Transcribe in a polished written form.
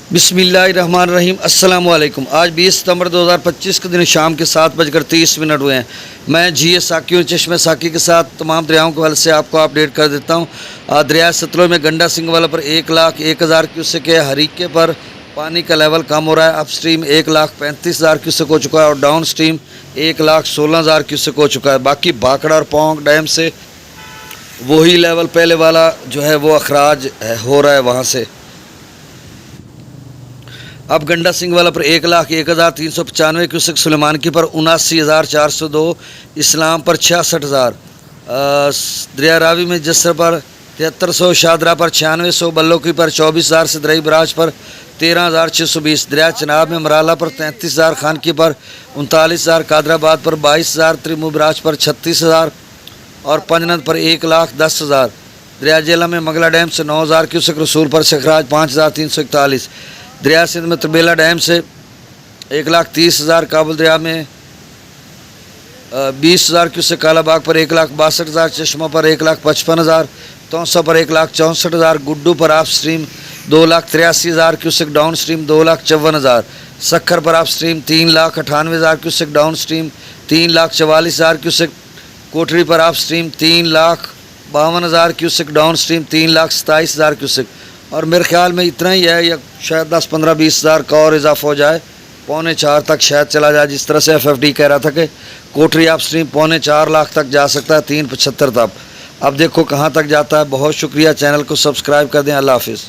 बिस्मिल्लाहिर्रहमानिर्रहीम अस्सलाम वालेकुम। आज 20 सितंबर 2025 के दिन शाम के 7:30 हुए हैं। मैं जी साकी और चश्मे साकी के साथ तमाम दरियाओं के हल से आपको अपडेट कर देता हूँ। दरिया सतलुज में गंडा सिंह वाला पर 1,01,000 क्यूसेक है। हरीके पर पानी का लेवल कम हो रहा है। अप स्ट्रीम 1,35,000 क्यूसेक हो चुका है और डाउन स्ट्रीम 1,16,000 क्यूसेक हो चुका है। बाकी भाखड़ा और पोंग डैम से वही लेवल पहले वाला जो है वो अखराज हो रहा है वहाँ से। अब गंडा सिंह वाला पर 1,01,395 क्यूसेक, सुलेमान की पर 79,402, इस्लाम पर 66,000, दरिया रावी में जसर पर 7300, शादरा पर 9600, बल्लो की पर 24,000, सदरई बराज पर 13,620, दरिया चनाब में मराला पर 33,000, खान की पर 39,000, कादराबाद पर 22,000, त्रिमू बराज पर 36,000 और पंजनद पर 1,10,000, दरिया जेला में मंगला डैम से 9,000 क्यूसेक, रसूल पर सखराज 5,341, दरिया सिंध में तरबेला डैम से 1,30,000, काबुल दरिया में 20,000 क्यूसेक, कालाबाग पर 1,62,000, चश्मा पर 1,55,000, तौसा पर 1,64,000, गुड्डू पर आप stream 2,83,000 cusec, down stream 2,54,000, Sukkur पर आप stream 3,98,000 cusec, down stream 3,44,000 cusec, कोठरी पर आप stream 3,52,000 cusec, down stream 3,27,000 cusec. और मेरे ख्याल में इतना ही है, या शायद 10-15-20,000 का और इजाफा हो जाए, 3.25 तक शायद चला जाए। जिस तरह से FFD कह रहा था कि कोठरी आप स्ट्रीम 4.25 लाख तक जा सकता है, 3.75 तक। अब देखो कहाँ तक जाता है। बहुत शुक्रिया, चैनल को सब्सक्राइब कर दें। अल्लाह हाफिज़।